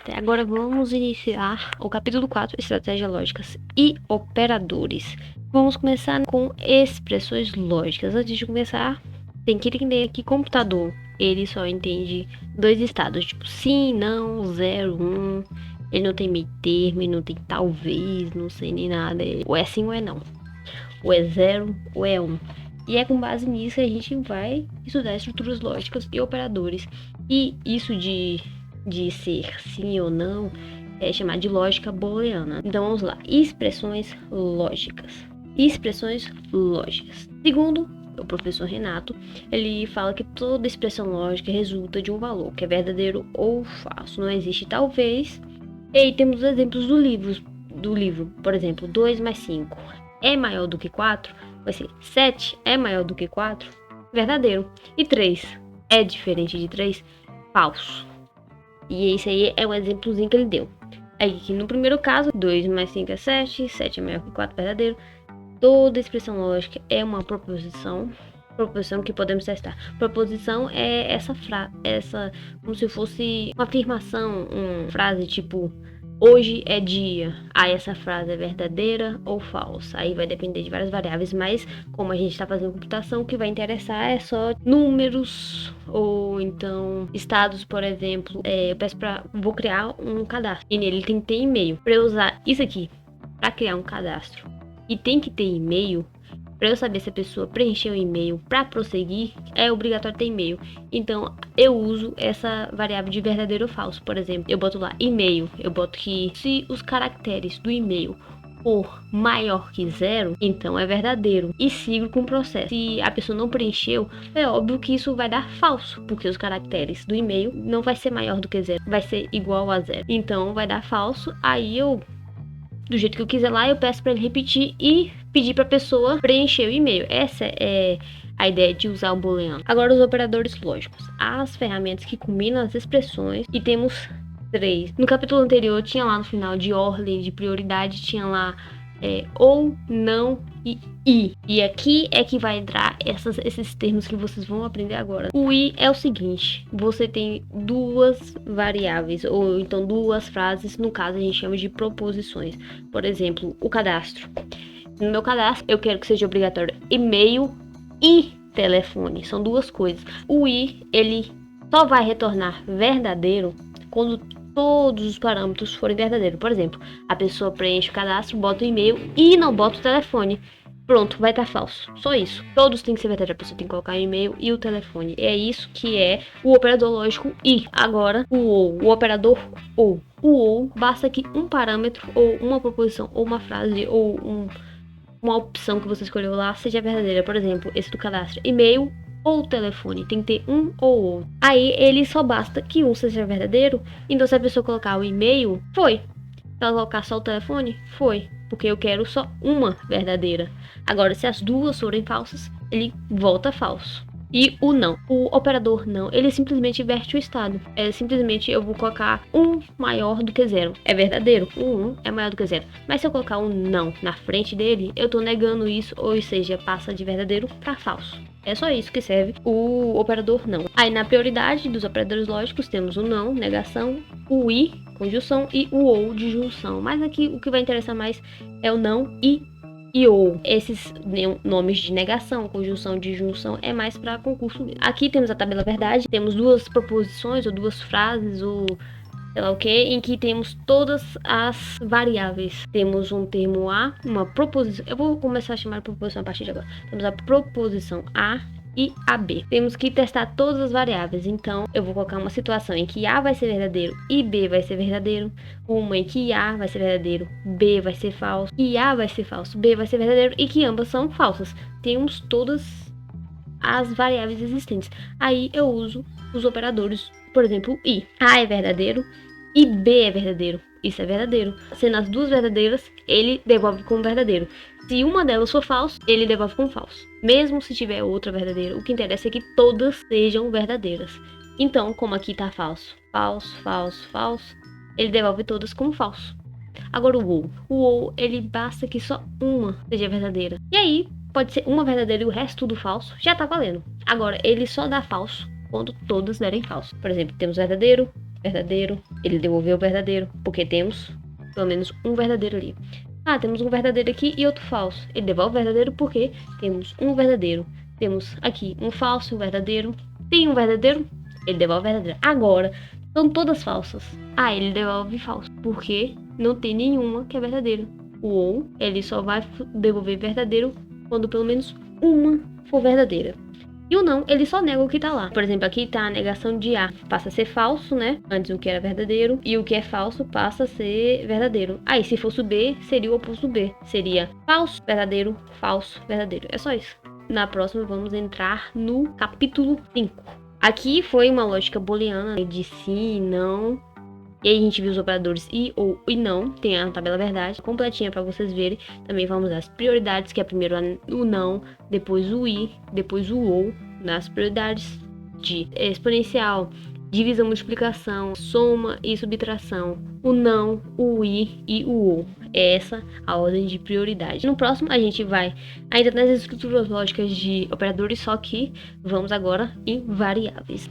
Agora vamos iniciar o capítulo 4, estratégias lógicas e operadores. Vamos começar com expressões lógicas. Antes de começar, tem que entender que computador, ele só entende dois estados, tipo sim, não, 0, 1. Ele não tem meio termo, ele não tem talvez, não sei nem nada. Ou é sim ou é não. Ou é 0 ou é 1. E é com base nisso que a gente vai estudar estruturas lógicas e operadores. E isso de ser sim ou não é chamado de lógica booleana. Então vamos lá. Expressões lógicas. Expressões lógicas. Segundo o professor Renato, ele fala que toda expressão lógica resulta de um valor, que é verdadeiro ou falso. Não existe talvez. E aí temos exemplos do livro. Por exemplo, 2 mais 5 é maior do que 4. Vai ser 7 é maior do que 4. Verdadeiro. E 3 é diferente de 3. Falso. E esse aí é um exemplozinho que ele deu. Aqui no primeiro caso, 2 mais 5 é 7, 7 é maior que 4, verdadeiro. Toda expressão lógica é uma proposição que podemos testar. Proposição é essa frase, como se fosse uma afirmação, uma frase tipo hoje é dia. Aí essa frase é verdadeira ou falsa. Aí vai depender de várias variáveis, mas como a gente está fazendo computação, o que vai interessar é só números ou então estados, por exemplo. Vou criar um cadastro e nele tem que ter e-mail. Para eu usar isso aqui para criar um cadastro e tem que ter e-mail. Para eu saber se a pessoa preencheu o e-mail para prosseguir, é obrigatório ter e-mail. Então, eu uso essa variável de verdadeiro ou falso. Por exemplo, eu boto lá e-mail. Eu boto que se os caracteres do e-mail for maior que 0, então é verdadeiro. E sigo com o processo. Se a pessoa não preencheu, é óbvio que isso vai dar falso, porque os caracteres do e-mail não vai ser maior do que 0, vai ser igual a 0. Então, vai dar falso. Aí eu, do jeito que eu quiser lá, eu peço para ele repetir e pedir para a pessoa preencher o e-mail. Essa é a ideia de usar o booleano. Agora os operadores lógicos. As ferramentas que combinam as expressões. E temos 3. No capítulo anterior tinha lá no final de ordem, de prioridade, tinha lá ou, não e. E aqui é que vai entrar esses termos que vocês vão aprender agora. O i é o seguinte: você tem duas variáveis, ou então duas frases, no caso a gente chama de proposições. Por exemplo, o cadastro. No meu cadastro, eu quero que seja obrigatório e-mail e telefone. São duas coisas. O i, ele só vai retornar verdadeiro quando todos os parâmetros forem verdadeiros. Por exemplo, a pessoa preenche o cadastro, bota o e-mail e não bota o telefone. Pronto, vai estar falso. Só isso. Todos têm que ser verdadeiros. A pessoa tem que colocar o e-mail e o telefone. É isso que é o operador lógico i. Agora, o ou. O operador ou. O ou basta que um parâmetro ou uma proposição ou uma frase ou uma opção que você escolheu lá seja verdadeira. Por exemplo, esse do cadastro, e-mail ou telefone, tem que ter um ou outro. Aí ele só basta que um seja verdadeiro. Então se a pessoa colocar o e-mail, foi. Se ela colocar só o telefone, foi. Porque eu quero só uma verdadeira. Agora, se as duas forem falsas, ele volta falso. E o não. O operador não, ele simplesmente inverte o estado. Simplesmente eu vou colocar 1 maior do que 0. É verdadeiro, o 1 é maior do que 0. Mas se eu colocar um não na frente dele, eu tô negando isso, ou seja, passa de verdadeiro para falso. É só isso que serve o operador não. Aí na prioridade dos operadores lógicos temos o não, negação, o i, conjunção, e o ou de junção. Mas aqui o que vai interessar mais é o não e ou. Esses nomes de negação, conjunção, de junção é mais para concurso. Aqui temos a tabela verdade, temos duas proposições ou duas frases ou sei lá o que, em que temos todas as variáveis. Temos um termo A, uma proposição. Eu vou começar a chamar de proposição a partir de agora. Temos a proposição A e a B. Temos que testar todas as variáveis. Então, eu vou colocar uma situação em que A vai ser verdadeiro e B vai ser verdadeiro. Uma em que A vai ser verdadeiro, B vai ser falso. E A vai ser falso, B vai ser verdadeiro. E que ambas são falsas. Temos todas as variáveis existentes. Aí eu uso os operadores. Por exemplo, i. A é verdadeiro e B é verdadeiro. Isso é verdadeiro. Sendo as duas verdadeiras, ele devolve como verdadeiro. Se uma delas for falso, ele devolve como falso. Mesmo se tiver outra verdadeira, o que interessa é que todas sejam verdadeiras. Então, como aqui tá falso, ele devolve todas como falso. Agora o ou, ele basta que só uma seja verdadeira. E aí, pode ser uma verdadeira e o resto tudo falso, já tá valendo. Agora, ele só dá falso quando todas derem falso. Por exemplo, temos verdadeiro verdadeiro. Ele devolveu o verdadeiro, porque temos pelo menos um verdadeiro ali. Ah, temos um verdadeiro aqui e outro falso. Ele devolve o verdadeiro porque temos um verdadeiro. Temos aqui um falso e um verdadeiro. Tem um verdadeiro, ele devolve o verdadeiro. Agora, são todas falsas. Ah, ele devolve falso, porque não tem nenhuma que é verdadeira. O ou, ele só vai devolver verdadeiro quando pelo menos uma for verdadeira. E o não, ele só nega o que tá lá. Por exemplo, aqui tá a negação de A. Passa a ser falso, né? Antes o que era verdadeiro. E o que é falso passa a ser verdadeiro. Aí, se fosse o B, seria o oposto do B. Seria falso, verdadeiro, falso, verdadeiro. É só isso. Na próxima, vamos entrar no capítulo 5. Aqui foi uma lógica booleana de sim e não. E aí a gente viu os operadores e, ou e não. Tem a tabela verdade completinha para vocês verem. Também vamos às prioridades, que é primeiro o não, depois o i, depois o ou. Nas prioridades de exponencial, divisão, multiplicação, soma e subtração. O não, o i e o ou. É essa a ordem de prioridade. No próximo a gente vai ainda nas estruturas lógicas de operadores, só que vamos agora em variáveis.